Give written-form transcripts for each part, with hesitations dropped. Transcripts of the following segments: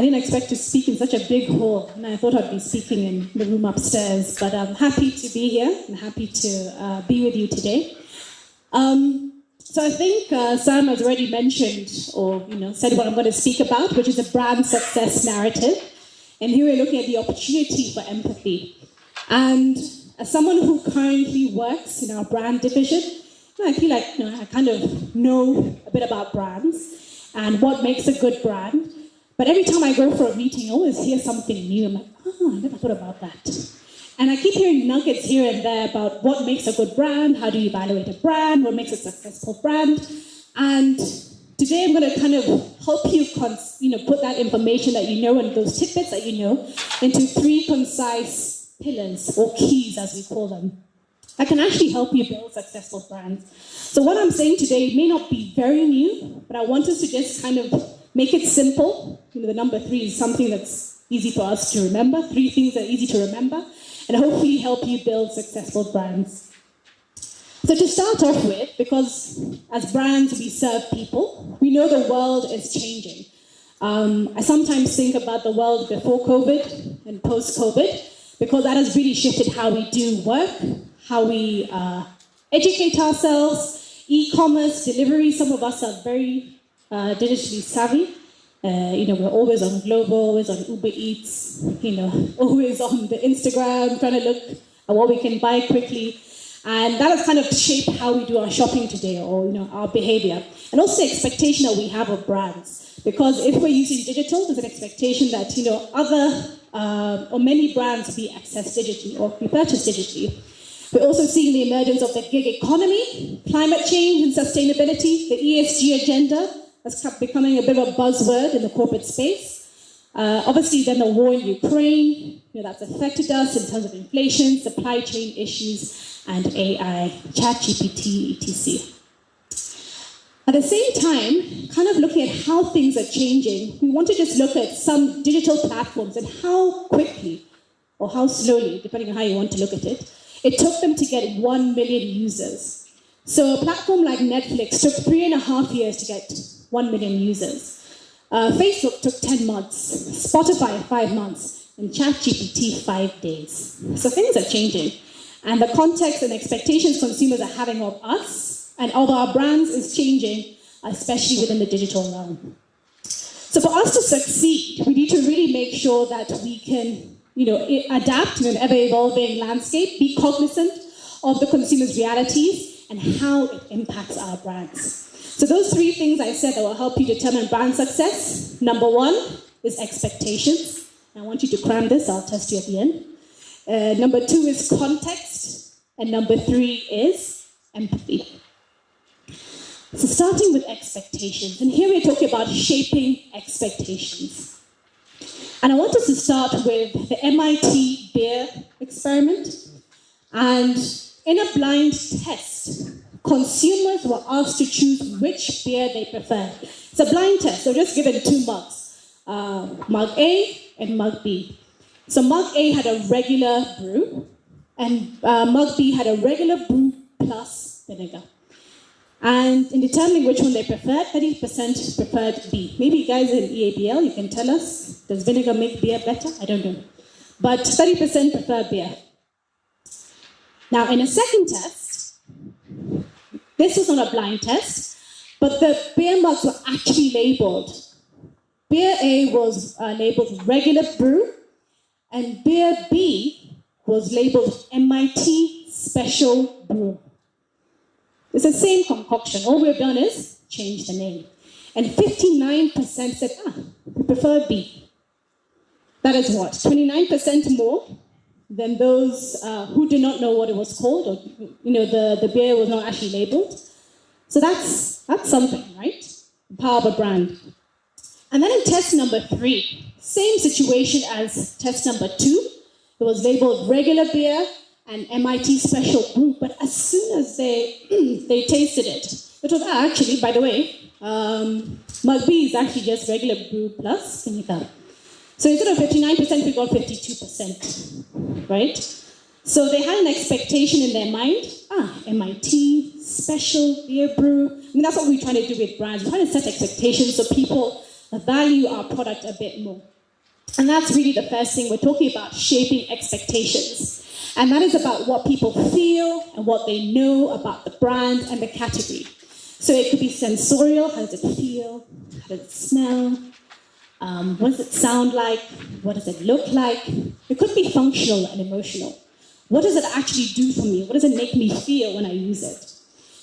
didn't expect to speak in such a big hall, and I thought I'd be speaking in the room upstairs, but I'm happy to be here and happy to be with you today. So I think Sam has already mentioned or said what I'm going to speak about, which is a brand success narrative. And here we're looking at the opportunity for empathy. And as someone who currently works in our brand division, I feel like I kind of know a bit about brands and what makes a good brand. But every time I go for a meeting, I always hear something new. I'm like, I never thought about that. And I keep hearing nuggets here and there about what makes a good brand, how do you evaluate a brand, what makes a successful brand. And today I'm going to kind of help you put that information that you know and those tidbits that you know into 3 concise pillars or keys, as we call them, that can actually help you build successful brands. So what I'm saying today may not be very new, but I want us to just kind of make it simple. The number 3 is something that's easy for us to remember. 3 things that are easy to remember, and hopefully help you build successful brands. So to start off with, because as brands we serve people, we know the world is changing. I sometimes think about the world before COVID and post-COVID, because that has really shifted how we do work, how we educate ourselves, e-commerce, delivery. Some of us are very digitally savvy. We're always on Global, always on Uber Eats, always on the Instagram, trying to look at what we can buy quickly. And that has kind of shaped how we do our shopping today, or our behavior. And also the expectation that we have of brands. Because if we're using digital, there's an expectation that other or many brands be accessed digitally or be purchased digitally. We're also seeing the emergence of the gig economy, climate change and sustainability, the ESG agenda. That's becoming a bit of a buzzword in the corporate space. Obviously, then the war in Ukraine, that's affected us in terms of inflation, supply chain issues, and AI, ChatGPT, etc. At the same time, kind of looking at how things are changing, we want to just look at some digital platforms and how quickly, or how slowly, depending on how you want to look at it, it took them to get 1 million users. So a platform like Netflix took 3.5 years to get 1 million users. Facebook took 10 months, Spotify 5 months, and ChatGPT 5 days. So things are changing. And the context and expectations consumers are having of us and of our brands is changing, especially within the digital realm. So for us to succeed, we need to really make sure that we can adapt to an ever-evolving landscape, be cognizant of the consumer's realities and how it impacts our brands. So those 3 things I said that will help you determine brand success. Number 1 is expectations. I want you to cram this, I'll test you at the end. Number 2 is context. And number 3 is empathy. So starting with expectations. And here we're talking about shaping expectations. And I want us to start with the MIT beer experiment. And in a blind test, consumers were asked to choose which beer they preferred. It's a blind test, so just given 2 mugs, mug A and mug B. So mug A had a regular brew, and mug B had a regular brew plus vinegar. And in determining which one they preferred, 30% preferred B. Maybe you guys in EABL, you can tell us, does vinegar make beer better? I don't know. But 30% prefer beer. Now, in a second test, this was not a blind test, but the beer mugs were actually labeled. Beer A was labeled regular brew, and beer B was labeled MIT special brew. It's the same concoction. All we've done is change the name. And 59% said, we prefer B. That is what? 29% more than those who did not know what it was called, or the beer was not actually labeled. So that's something, right? The power of a brand. And then in test number 3, same situation as test number 2. It was labeled regular beer and MIT special brew, but as soon as they tasted it, it was actually, by the way, mug B is actually just regular brew plus vinegar. So instead of 59%, we got 52%, right? So they had an expectation in their mind, MIT, special beer brew. I mean, that's what we're trying to do with brands. We're trying to set expectations so people value our product a bit more. And that's really the first thing. We're talking about shaping expectations. And that is about what people feel and what they know about the brand and the category. So it could be sensorial. How does it feel? How does it smell? What does it sound like? What does it look like? It could be functional and emotional. What does it actually do for me? What does it make me feel when I use it?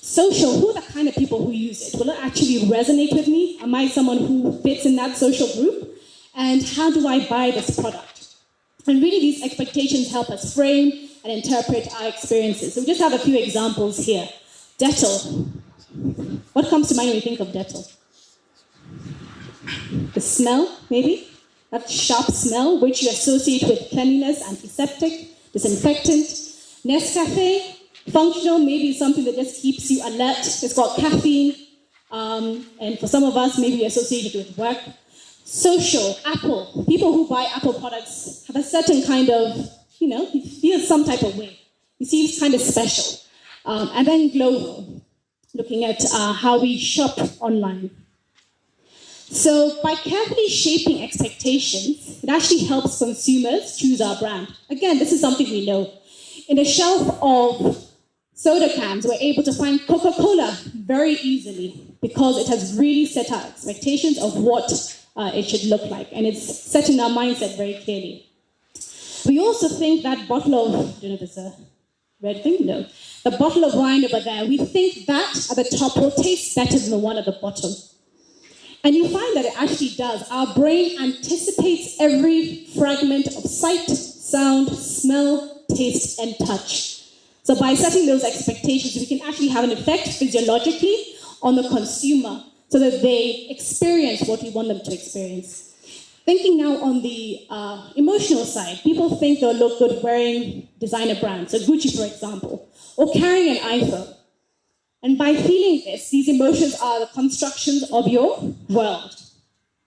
Social, who are the kind of people who use it? Will it actually resonate with me? Am I someone who fits in that social group? And how do I buy this product? And really these expectations help us frame and interpret our experiences. So we just have a few examples here. Dettol. What comes to mind when you think of Dettol? The smell, maybe? That sharp smell, which you associate with cleanliness, antiseptic, disinfectant. Nescafe, functional, maybe something that just keeps you alert. It's got caffeine. And for some of us, maybe associated with work. Social, Apple. People who buy Apple products have a certain kind of, you feel some type of way. It seems kind of special. And then global, looking at how we shop online. So by carefully shaping expectations, it actually helps consumers choose our brand. Again, this is something we know. In a shelf of soda cans, we're able to find Coca-Cola very easily because it has really set our expectations of what it should look like, and it's setting our mindset very clearly. We also think that bottle of, I don't know if it's a red thing, no. The bottle of wine over there, we think that at the top will taste better than the one at the bottom. And you find that it actually does. Our brain anticipates every fragment of sight, sound, smell, taste, and touch. So by setting those expectations, we can actually have an effect physiologically on the consumer so that they experience what we want them to experience. Thinking now on the emotional side, people think they'll look good wearing designer brands, so Gucci, for example, or carrying an iPhone. And by feeling this, these emotions are the constructions of your world.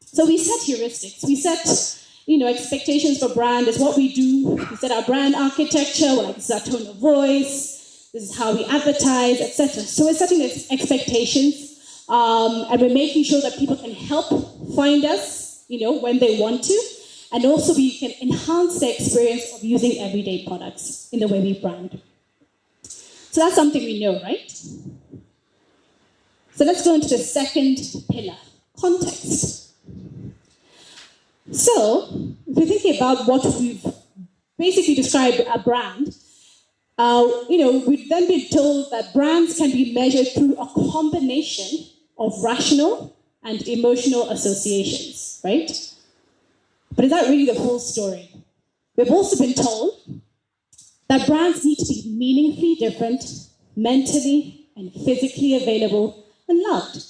So we set heuristics. We set, expectations for brand. Is what we do. We set our brand architecture. Well, this is our tone of voice. This is how we advertise, etc. So we're setting these expectations, and we're making sure that people can help find us, when they want to, and also we can enhance the experience of using everyday products in the way we brand. So that's something we know, right? So let's go into the second pillar, context. So, if we're thinking about what we've basically described a brand, we've then been told that brands can be measured through a combination of rational and emotional associations, right? But is that really the full story? We've also been told that brands need to be meaningfully different, mentally and physically available and loved.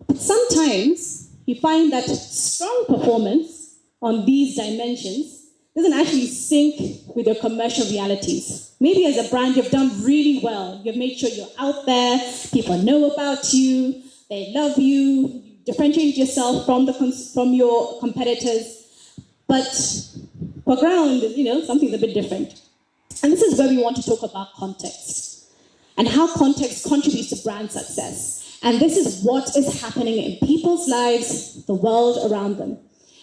But sometimes you find that strong performance on these dimensions doesn't actually sync with your commercial realities. Maybe as a brand, you've done really well. You've made sure you're out there, people know about you, they love you, you differentiate yourself from your competitors. But for ground, something's a bit different. And this is where we want to talk about context and how context contributes to brand success. And this is what is happening in people's lives, the world around them.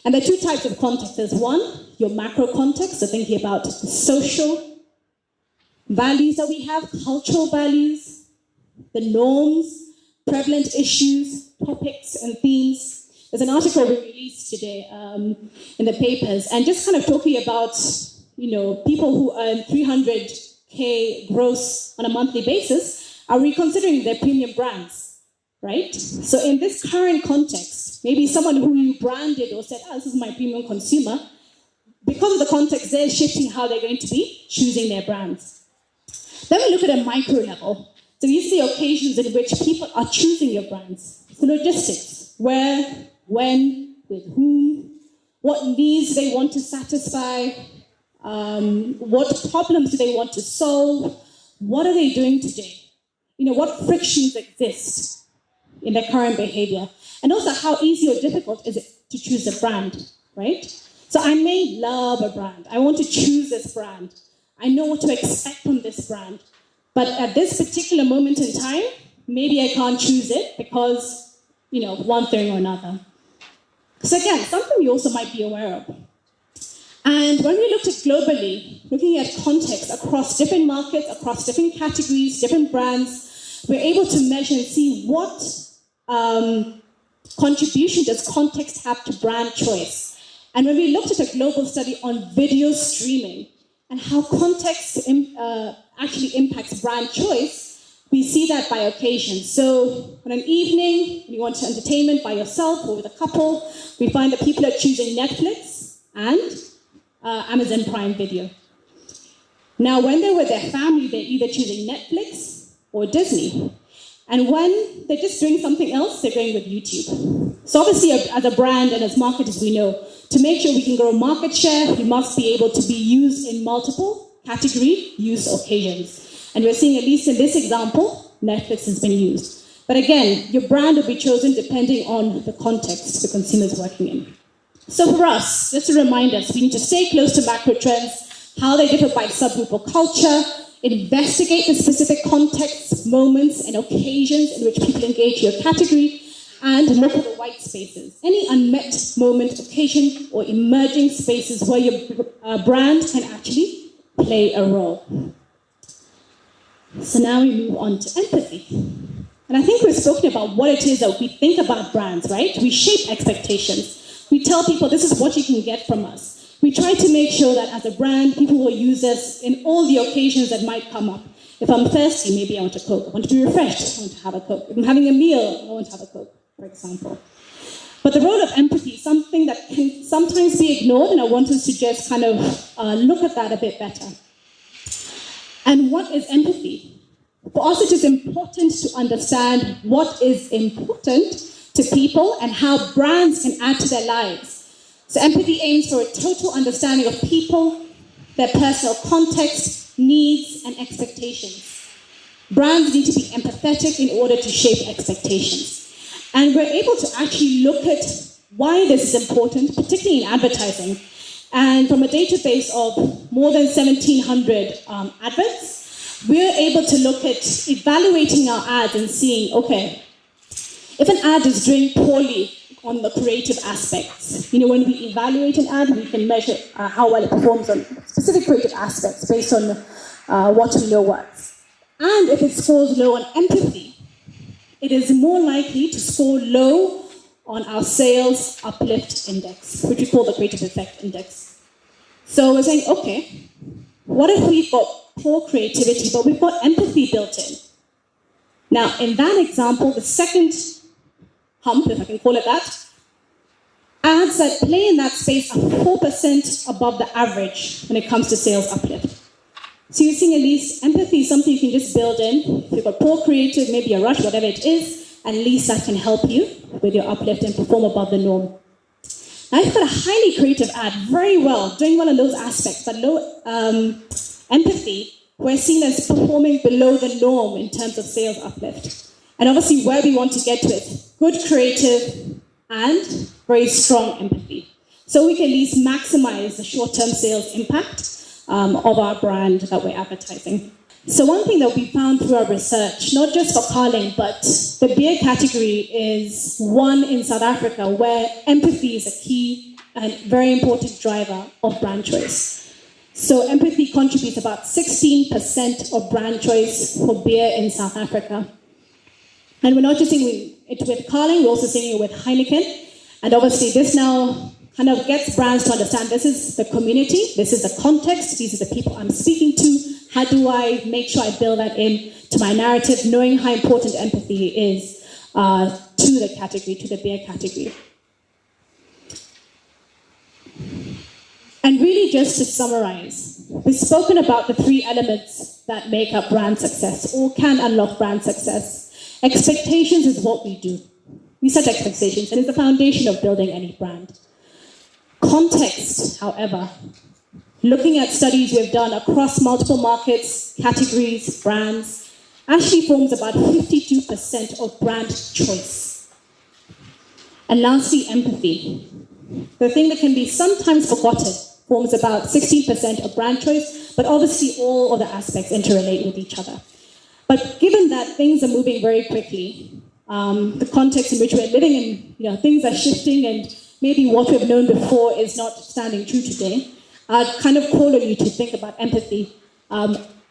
And there are two types of context. There's one, your macro context, so thinking about the social values that we have, cultural values, the norms, prevalent issues, topics, and themes. There's an article we released today in the papers, and just kind of talking about people who earn 300K gross on a monthly basis are reconsidering their premium brands. Right? So in this current context, maybe someone who you branded or said, this is my premium consumer, because of the context, they're shifting how they're going to be choosing their brands. Then we look at a micro level. So these are the occasions in which people are choosing your brands. So logistics, where, when, with whom, what needs they want to satisfy, what problems do they want to solve, what are they doing today? What frictions exist in their current behavior, and also how easy or difficult is it to choose a brand, right? So I may love a brand. I want to choose this brand. I know what to expect from this brand. But at this particular moment in time, maybe I can't choose it because, one thing or another. So again, something we also might be aware of. And when we looked at globally, looking at context across different markets, across different categories, different brands, we're able to measure and see what contribution does context have to brand choice. And when we looked at a global study on video streaming and how context actually impacts brand choice, we see that by occasion. So on an evening, you want entertainment by yourself or with a couple, we find that people are choosing Netflix and Amazon Prime Video. Now, when they're with their family, they're either choosing Netflix or Disney. And when they're just doing something else, they're going with YouTube. So obviously, as a brand and as marketers, we know to make sure we can grow market share, we must be able to be used in multiple category use occasions. And we're seeing, at least in this example, Netflix has been used. But again, your brand will be chosen depending on the context the consumer is working in. So for us, just to remind us, we need to stay close to macro trends, how they differ by subgroup or culture, investigate the specific contexts, moments, and occasions in which people engage your category, and look at the white spaces. Any unmet moment, occasion, or emerging spaces where your brand can actually play a role. So now we move on to empathy. And I think we've spoken about what it is that we think about brands, right? We shape expectations. We tell people this is what you can get from us. We try to make sure that as a brand, people will use us in all the occasions that might come up. If I'm thirsty, maybe I want a Coke. I want to be refreshed, I want to have a Coke. If I'm having a meal, I want to have a Coke, for example. But the role of empathy is something that can sometimes be ignored, and I want us to just kind of look at that a bit better. And what is empathy? For us, it is important to understand what is important to people and how brands can add to their lives. So empathy aims for a total understanding of people, their personal context, needs, and expectations. Brands need to be empathetic in order to shape expectations. And we're able to actually look at why this is important, particularly in advertising. And from a database of more than 1,700 adverts, we're able to look at evaluating our ads and seeing, okay, if an ad is doing poorly on the creative aspects, when we evaluate an ad, we can measure how well it performs on specific creative aspects based on what we know works. And if it scores low on empathy, it is more likely to score low on our sales uplift index, which we call the creative effect index. So we're saying, okay, what if we've got poor creativity, but we've got empathy built in? Now, in that example, the second hump, if I can call it that, ads that play in that space are 4% above the average when it comes to sales uplift. So you're seeing at least empathy is something you can just build in. If you've got poor creative, maybe a rush, whatever it is, at least that can help you with your uplift and perform above the norm. Now, if you've got a highly creative ad, very well, doing well in those aspects, but low empathy, we're seen as performing below the norm in terms of sales uplift. And obviously where we want to get to it, good creative and very strong empathy. So we can at least maximize the short-term sales impact of our brand that we're advertising. So one thing that we found through our research, not just for Carling, but the beer category is one in South Africa where empathy is a key and very important driver of brand choice. So empathy contributes about 16% of brand choice for beer in South Africa. And we're not just seeing it with Carling, we're also seeing it with Heineken. And obviously this now kind of gets brands to understand this is the community, this is the context, these are the people I'm speaking to. How do I make sure I build that in to my narrative, knowing how important empathy is to the category, to the beer category. And really just to summarize, we've spoken about the 3 elements that make up brand success or can unlock brand success. Expectations is what we do. We set expectations and it's the foundation of building any brand. Context, however, looking at studies we've done across multiple markets, categories, brands, actually forms about 52% of brand choice. And lastly, empathy. The thing that can be sometimes forgotten forms about 16% of brand choice, but obviously all other aspects interrelate with each other. But given that things are moving very quickly, the context in which we're living in, things are shifting and maybe what we've known before is not standing true today, I'd kind of call on you to think about empathy.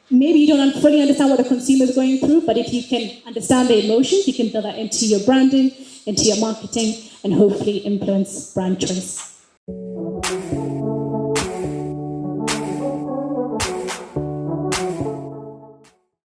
Maybe you don't fully understand what the consumer is going through, but if you can understand the emotions, you can build that into your branding, into your marketing, and hopefully influence brand choice.